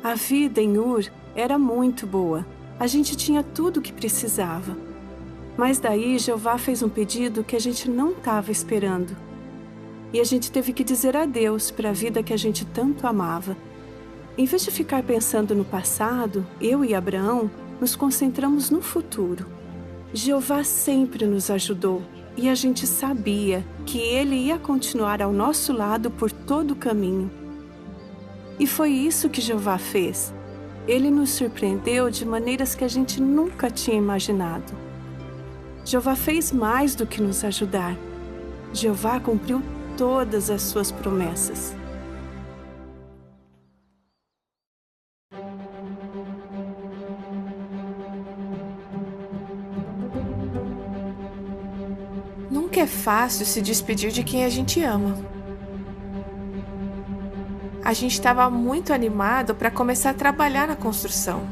A vida em Ur era muito boa. A gente tinha tudo o que precisava. Mas daí Jeová fez um pedido que a gente não estava esperando. E a gente teve que dizer adeus para a vida que a gente tanto amava. Em vez de ficar pensando no passado, eu e Abraão nos concentramos no futuro. Jeová sempre nos ajudou e a gente sabia que ele ia continuar ao nosso lado por todo o caminho. E foi isso que Jeová fez. Ele nos surpreendeu de maneiras que a gente nunca tinha imaginado. Jeová fez mais do que nos ajudar. Jeová cumpriu todas as suas promessas. Nunca é fácil se despedir de quem a gente ama. A gente estava muito animado para começar a trabalhar na construção.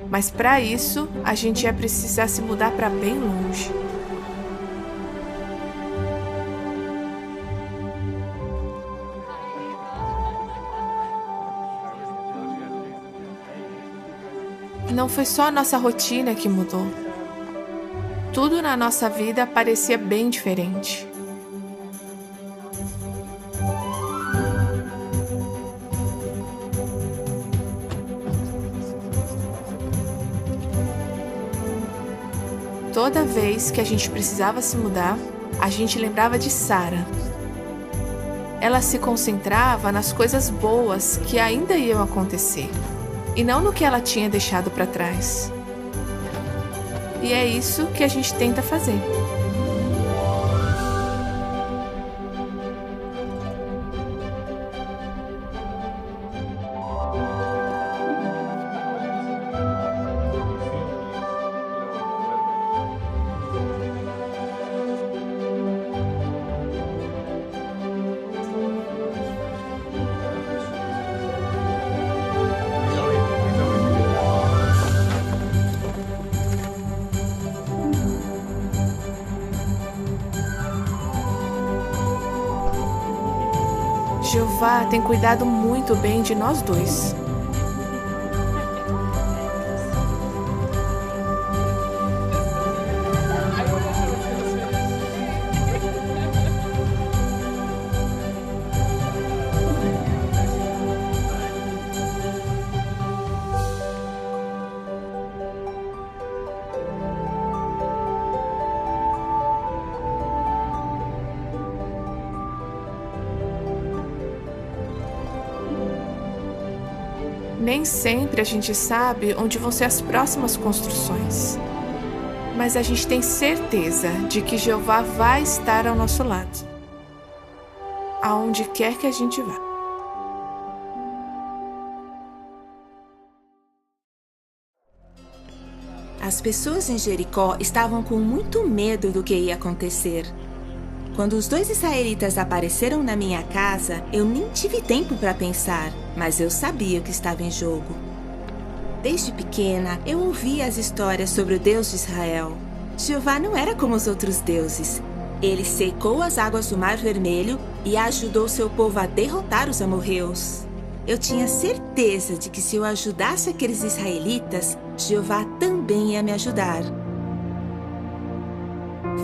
Mas para isso, a gente ia precisar se mudar para bem longe. Não foi só a nossa rotina que mudou. Tudo na nossa vida parecia bem diferente. Toda vez que a gente precisava se mudar, a gente lembrava de Sara. Ela se concentrava nas coisas boas que ainda iam acontecer, e não no que ela tinha deixado para trás. E é isso que a gente tenta fazer. Jeová tem cuidado muito bem de nós dois. Nem sempre a gente sabe onde vão ser as próximas construções, mas a gente tem certeza de que Jeová vai estar ao nosso lado, aonde quer que a gente vá. As pessoas em Jericó estavam com muito medo do que ia acontecer. Quando os 2 israelitas apareceram na minha casa, eu nem tive tempo para pensar, mas eu sabia o que estava em jogo. Desde pequena, eu ouvia as histórias sobre o Deus de Israel. Jeová não era como os outros deuses. Ele secou as águas do Mar Vermelho e ajudou seu povo a derrotar os amorreus. Eu tinha certeza de que se eu ajudasse aqueles israelitas, Jeová também ia me ajudar.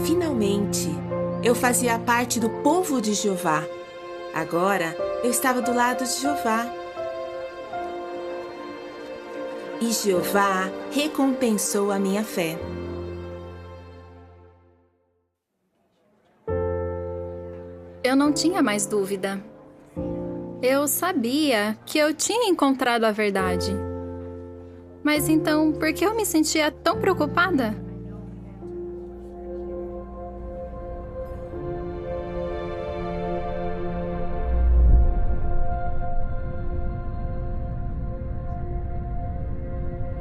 Finalmente, eu fazia parte do povo de Jeová. Agora, eu estava do lado de Jeová. E Jeová recompensou a minha fé. Eu não tinha mais dúvida. Eu sabia que eu tinha encontrado a verdade. Mas então, por que eu me sentia tão preocupada?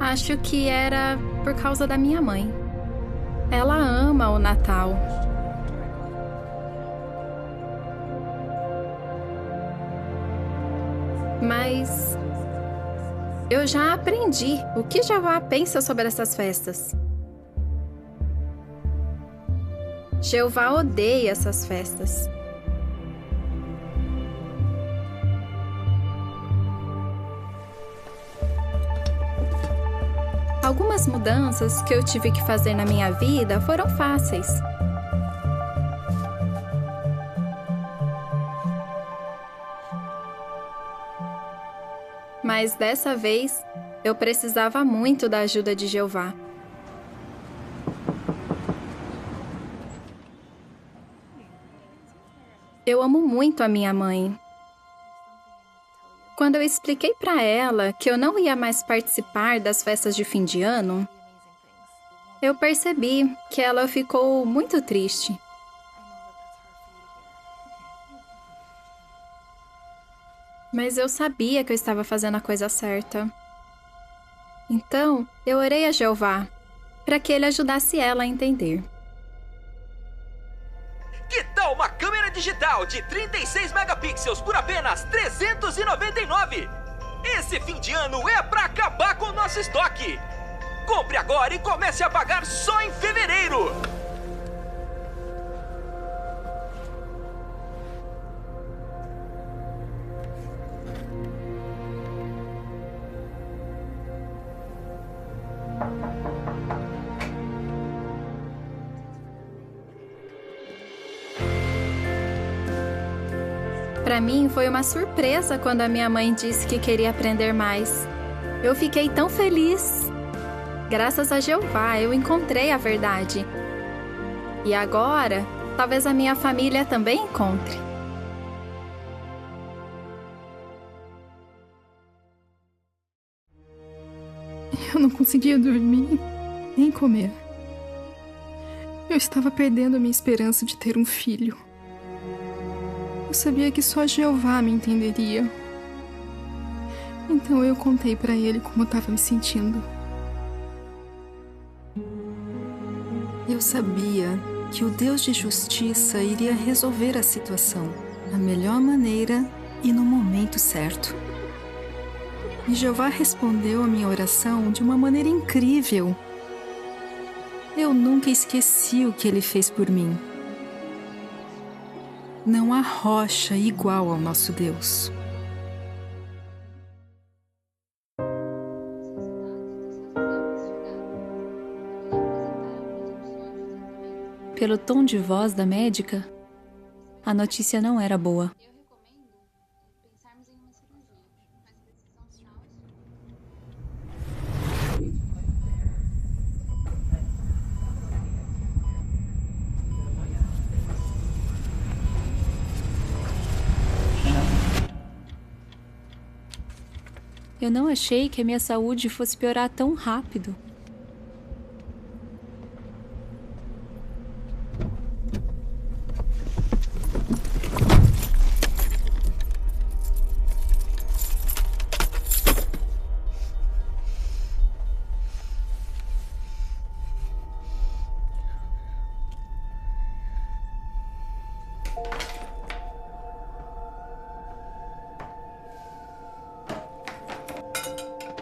Acho que era por causa da minha mãe. Ela ama o Natal. Mas eu já aprendi o que Jeová pensa sobre essas festas. Jeová odeia essas festas. Algumas mudanças que eu tive que fazer na minha vida foram fáceis. Mas dessa vez, eu precisava muito da ajuda de Jeová. Eu amo muito a minha mãe. Quando eu expliquei para ela que eu não ia mais participar das festas de fim de ano, eu percebi que ela ficou muito triste. Mas eu sabia que eu estava fazendo a coisa certa. Então, eu orei a Jeová para que ele ajudasse ela a entender. Que tal uma câmera digital de 36 megapixels por apenas R$ 399? Esse fim de ano é para acabar com o nosso estoque. Compre agora e comece a pagar só em fevereiro. Para mim, foi uma surpresa quando a minha mãe disse que queria aprender mais. Eu fiquei tão feliz. Graças a Jeová, eu encontrei a verdade. E agora, talvez a minha família também encontre. Eu não conseguia dormir, nem comer. Eu estava perdendo a minha esperança de ter um filho. Eu sabia que só Jeová me entenderia. Então eu contei para ele como eu estava me sentindo. Eu sabia que o Deus de justiça iria resolver a situação da melhor maneira e no momento certo. E Jeová respondeu a minha oração de uma maneira incrível. Eu nunca esqueci o que ele fez por mim. Não há rocha igual ao nosso Deus. Pelo tom de voz da médica, a notícia não era boa. Eu não achei que a minha saúde fosse piorar tão rápido.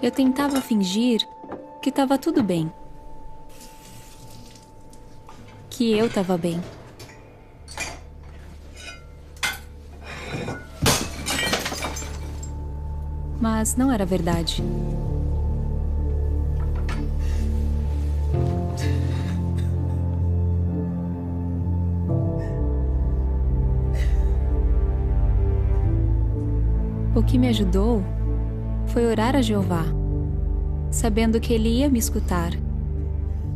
Eu tentava fingir que estava tudo bem. Que eu estava bem. Mas não era verdade. O que me ajudou foi orar a Jeová, sabendo que Ele ia me escutar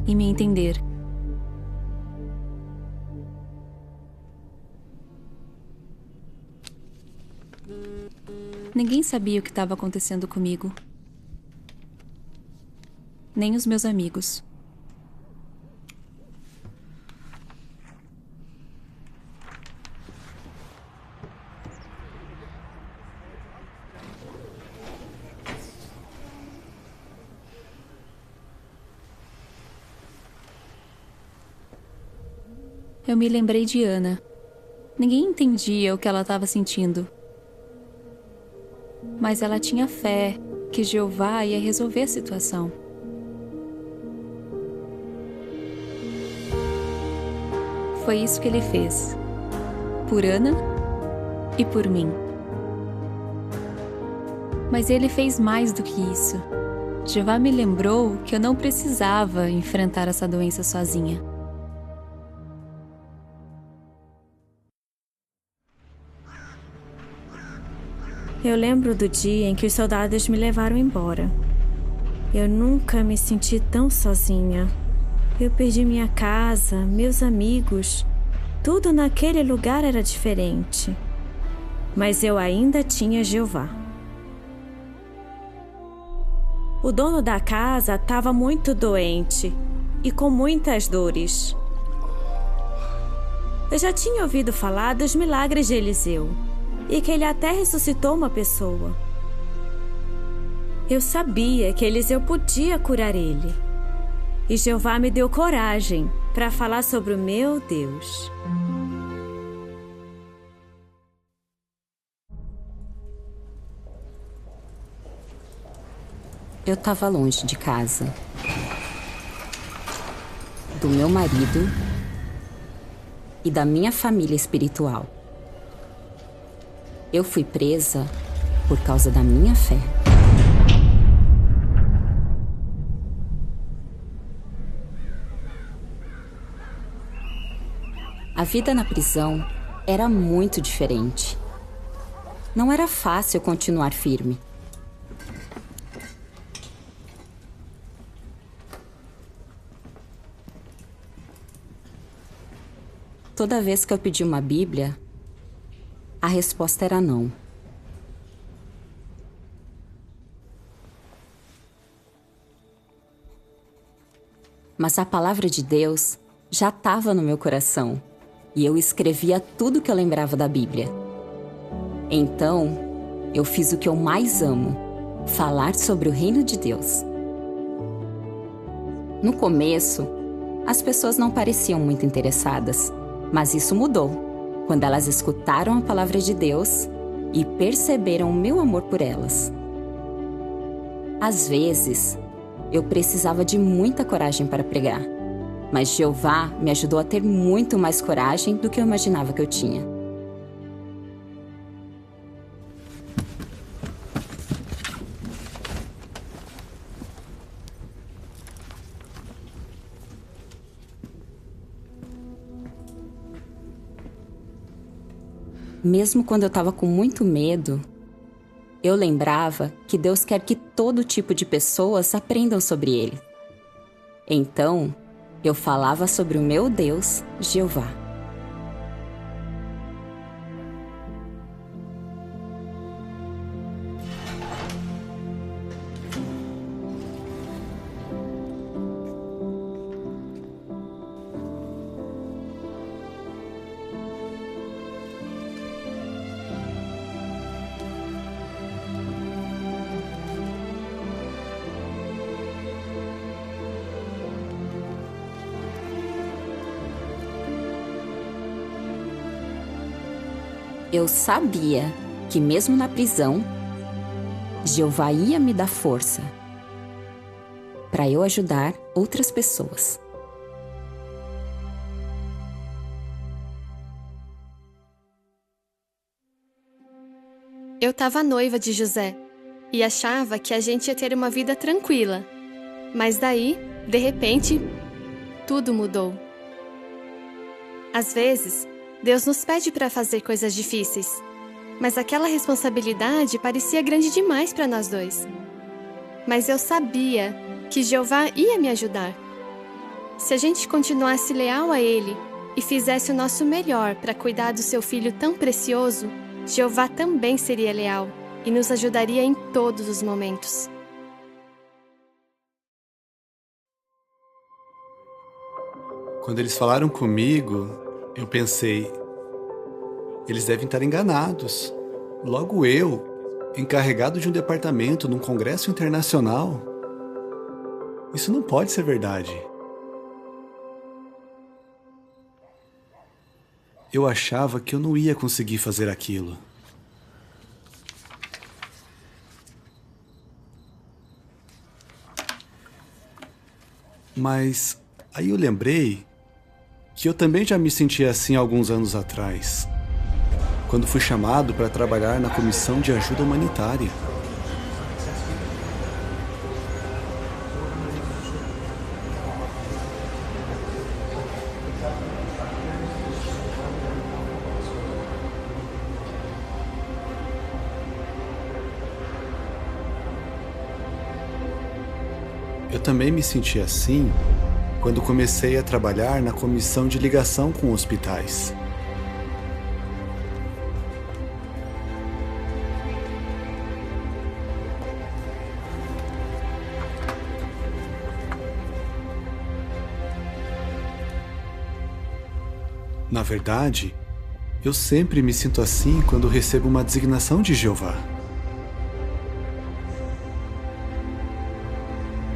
e me entender. Ninguém sabia o que estava acontecendo comigo, nem os meus amigos. Eu me lembrei de Ana. Ninguém entendia o que ela estava sentindo. Mas ela tinha fé que Jeová ia resolver a situação. Foi isso que ele fez. Por Ana e por mim. Mas ele fez mais do que isso. Jeová me lembrou que eu não precisava enfrentar essa doença sozinha. Eu lembro do dia em que os soldados me levaram embora. Eu nunca me senti tão sozinha. Eu perdi minha casa, meus amigos. Tudo naquele lugar era diferente. Mas eu ainda tinha Jeová. O dono da casa estava muito doente e com muitas dores. Eu já tinha ouvido falar dos milagres de Eliseu e que ele até ressuscitou uma pessoa. Eu sabia que Eliseu podia curar ele. E Jeová me deu coragem para falar sobre o meu Deus. Eu estava longe de casa, do meu marido e da minha família espiritual. Eu fui presa por causa da minha fé. A vida na prisão era muito diferente. Não era fácil continuar firme. Toda vez que eu pedi uma Bíblia, a resposta era não. Mas a palavra de Deus já estava no meu coração e eu escrevia tudo que eu lembrava da Bíblia. Então, eu fiz o que eu mais amo, falar sobre o reino de Deus. No começo, as pessoas não pareciam muito interessadas, mas isso mudou quando elas escutaram a palavra de Deus e perceberam o meu amor por elas. Às vezes, eu precisava de muita coragem para pregar, mas Jeová me ajudou a ter muito mais coragem do que eu imaginava que eu tinha. Mesmo quando eu estava com muito medo, eu lembrava que Deus quer que todo tipo de pessoas aprendam sobre Ele. Então, eu falava sobre o meu Deus, Jeová. Eu sabia que mesmo na prisão, Jeová ia me dar força para eu ajudar outras pessoas. Eu estava noiva de José e achava que a gente ia ter uma vida tranquila. Mas daí, de repente, tudo mudou. Às vezes, Deus nos pede para fazer coisas difíceis, mas aquela responsabilidade parecia grande demais para nós dois. Mas eu sabia que Jeová ia me ajudar. Se a gente continuasse leal a Ele e fizesse o nosso melhor para cuidar do seu filho tão precioso, Jeová também seria leal e nos ajudaria em todos os momentos. Quando eles falaram comigo, eu pensei, eles devem estar enganados. Logo eu, encarregado de um departamento num congresso internacional. Isso não pode ser verdade. Eu achava que eu não ia conseguir fazer aquilo. Mas aí eu lembrei que eu também já me sentia assim alguns anos atrás, quando fui chamado para trabalhar na Comissão de Ajuda Humanitária. Eu também me senti assim quando comecei a trabalhar na comissão de ligação com hospitais. Na verdade, eu sempre me sinto assim quando recebo uma designação de Jeová.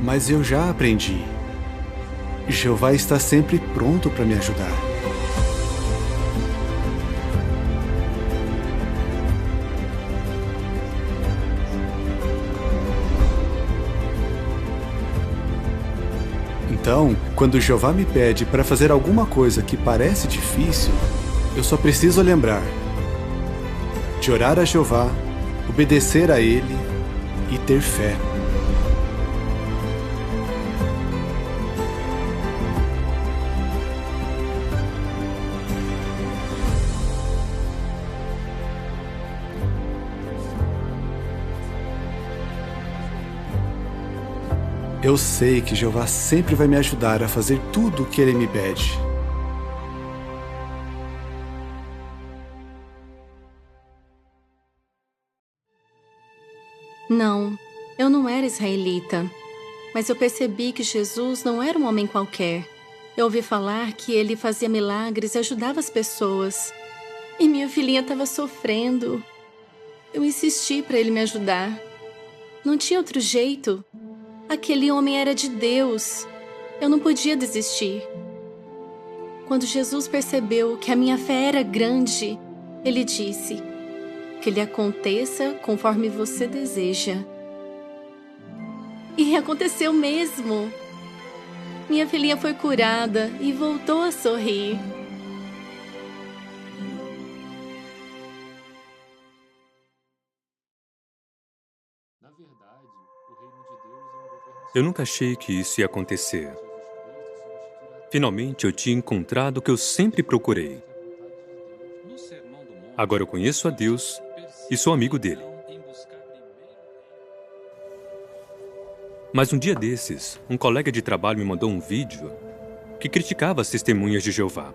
Mas eu já aprendi. Jeová está sempre pronto para me ajudar. Então, quando Jeová me pede para fazer alguma coisa que parece difícil, eu só preciso lembrar de orar a Jeová, obedecer a Ele e ter fé. Eu sei que Jeová sempre vai me ajudar a fazer tudo o que Ele me pede. Não, eu não era israelita, mas eu percebi que Jesus não era um homem qualquer. Eu ouvi falar que ele fazia milagres e ajudava as pessoas. E minha filhinha estava sofrendo. Eu insisti para ele me ajudar. Não tinha outro jeito. Aquele homem era de Deus. Eu não podia desistir. Quando Jesus percebeu que a minha fé era grande, ele disse: que lhe aconteça conforme você deseja. E aconteceu mesmo. Minha filhinha foi curada e voltou a sorrir. Eu nunca achei que isso ia acontecer. Finalmente eu tinha encontrado o que eu sempre procurei. Agora eu conheço a Deus e sou amigo dele. Mas um dia desses, um colega de trabalho me mandou um vídeo que criticava as testemunhas de Jeová.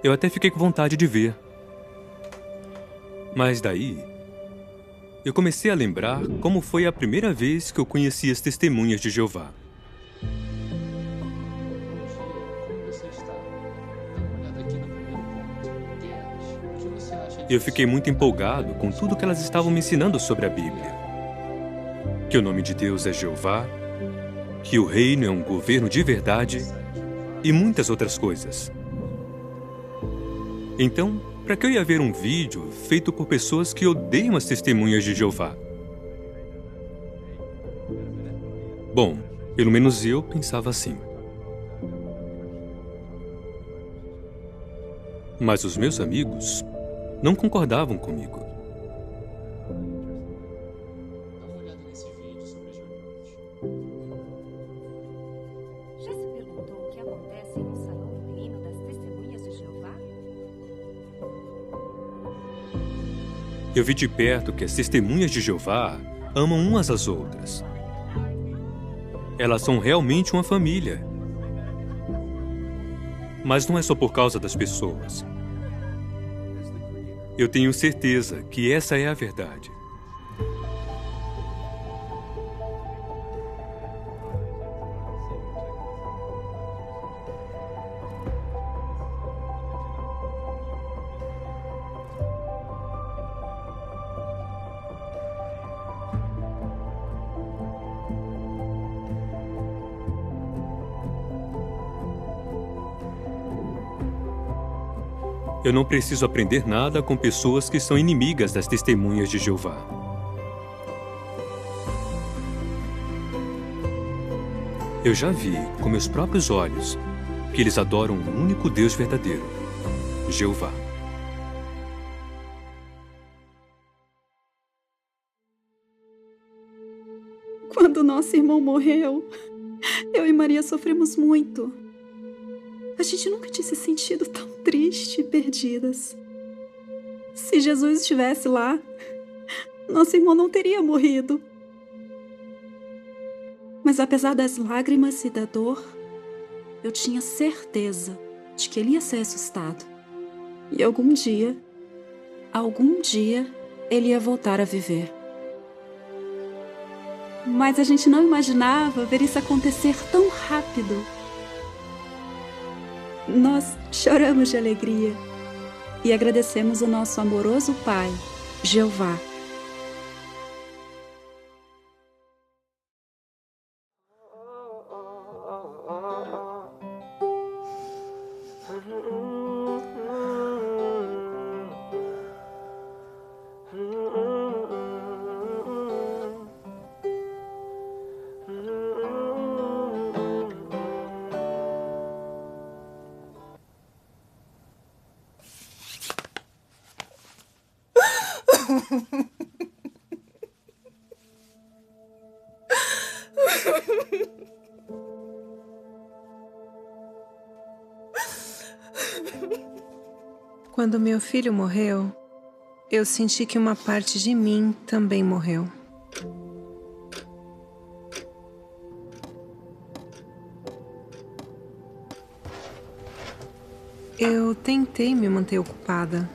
Eu até fiquei com vontade de ver. Mas daí, eu comecei a lembrar como foi a primeira vez que eu conheci as testemunhas de Jeová. Eu fiquei muito empolgado com tudo que elas estavam me ensinando sobre a Bíblia. Que o nome de Deus é Jeová, que o reino é um governo de verdade e muitas outras coisas. Então, para que eu ia ver um vídeo feito por pessoas que odeiam as testemunhas de Jeová? Bom, pelo menos eu pensava assim. Mas os meus amigos não concordavam comigo. Já se perguntou o que acontece no salão do reino das testemunhas de Jeová? Eu vi de perto que as testemunhas de Jeová amam umas às outras. Elas são realmente uma família. Mas não é só por causa das pessoas. Eu tenho certeza que essa é a verdade. Eu não preciso aprender nada com pessoas que são inimigas das testemunhas de Jeová. Eu já vi com meus próprios olhos que eles adoram o único Deus verdadeiro, Jeová. Quando nosso irmão morreu, eu e Maria sofremos muito. A gente nunca tinha se sentido tão triste e perdidas. Se Jesus estivesse lá, nosso irmão não teria morrido. Mas apesar das lágrimas e da dor, eu tinha certeza de que ele ia ser assustado. E algum dia, ele ia voltar a viver. Mas a gente não imaginava ver isso acontecer tão rápido. Nós choramos de alegria e agradecemos o nosso amoroso Pai, Jeová. Quando meu filho morreu, eu senti que uma parte de mim também morreu. Eu tentei me manter ocupada,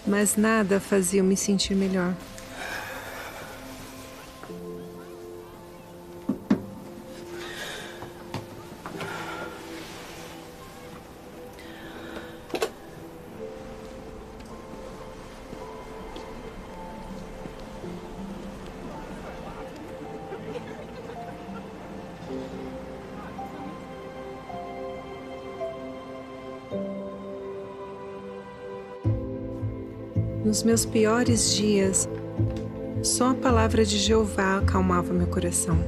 mas nada fazia eu me sentir melhor. Nos meus piores dias, só a palavra de Jeová acalmava meu coração.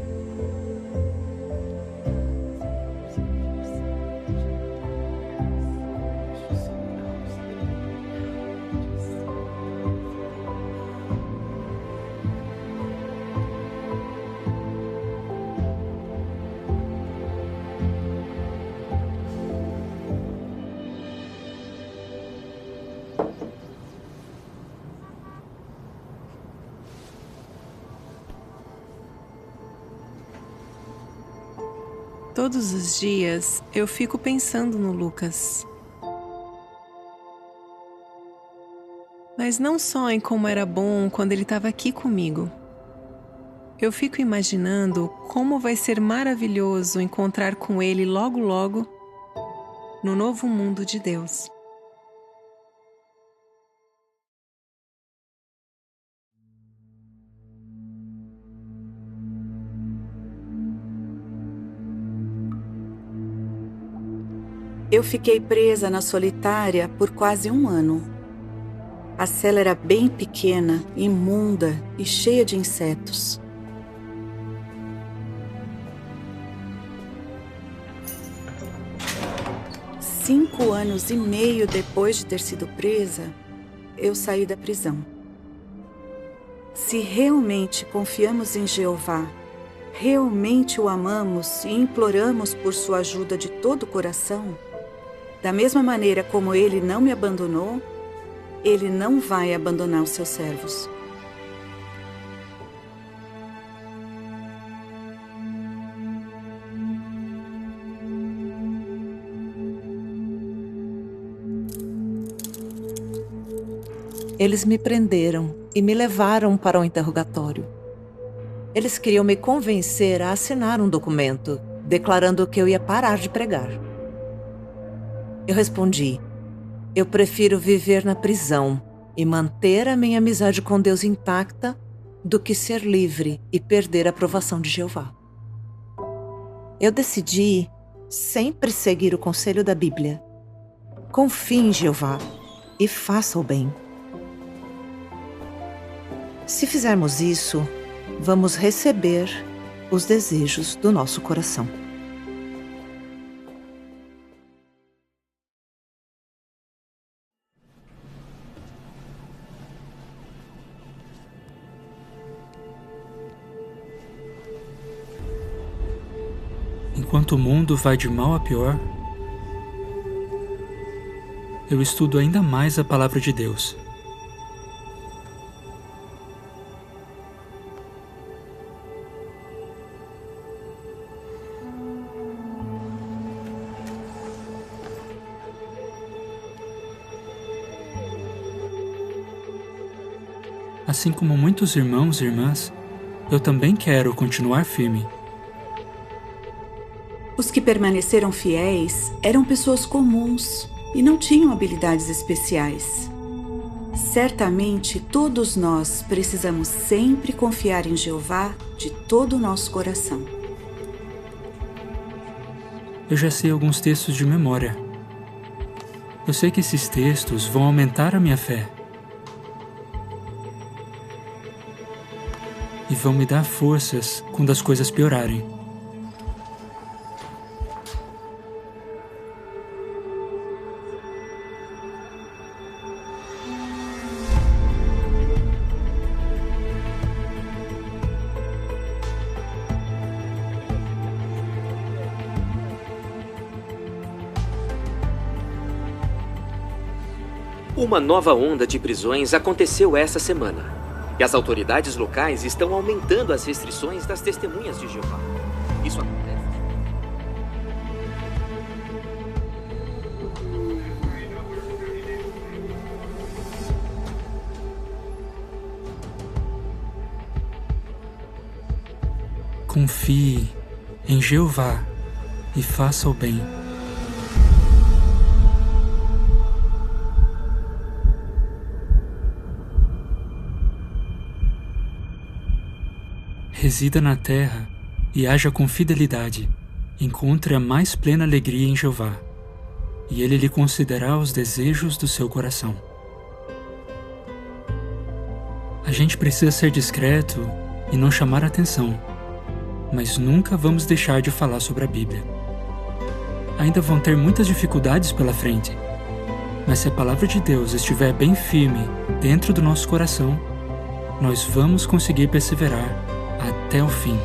Todos os dias eu fico pensando no Lucas. Mas não só em como era bom quando ele estava aqui comigo. Eu fico imaginando como vai ser maravilhoso encontrar com ele logo logo no novo mundo de Deus. Eu fiquei presa na solitária por quase 1 ano. A cela era bem pequena, imunda e cheia de insetos. Cinco anos e meio depois de ter sido presa, eu saí da prisão. Se realmente confiamos em Jeová, realmente o amamos e imploramos por sua ajuda de todo o coração, da mesma maneira como ele não me abandonou, ele não vai abandonar os seus servos. Eles me prenderam e me levaram para um interrogatório. Eles queriam me convencer a assinar um documento, declarando que eu ia parar de pregar. Eu respondi: eu prefiro viver na prisão e manter a minha amizade com Deus intacta do que ser livre e perder a aprovação de Jeová. Eu decidi sempre seguir o conselho da Bíblia. Confie em Jeová e faça o bem. Se fizermos isso, vamos receber os desejos do nosso coração. Enquanto o mundo vai de mal a pior, eu estudo ainda mais a palavra de Deus. Assim como muitos irmãos e irmãs, eu também quero continuar firme. Os que permaneceram fiéis eram pessoas comuns e não tinham habilidades especiais. Certamente todos nós precisamos sempre confiar em Jeová de todo o nosso coração. Eu já sei alguns textos de memória. Eu sei que esses textos vão aumentar a minha fé. E vão me dar forças quando as coisas piorarem. Uma nova onda de prisões aconteceu essa semana. E as autoridades locais estão aumentando as restrições das testemunhas de Jeová. Isso acontece. Confie em Jeová e faça o bem. Resida na terra e haja com fidelidade. Encontre a mais plena alegria em Jeová, e Ele lhe concederá os desejos do seu coração. A gente precisa ser discreto e não chamar atenção, mas nunca vamos deixar de falar sobre a Bíblia. Ainda vão ter muitas dificuldades pela frente, mas se a palavra de Deus estiver bem firme dentro do nosso coração, nós vamos conseguir perseverar até o fim.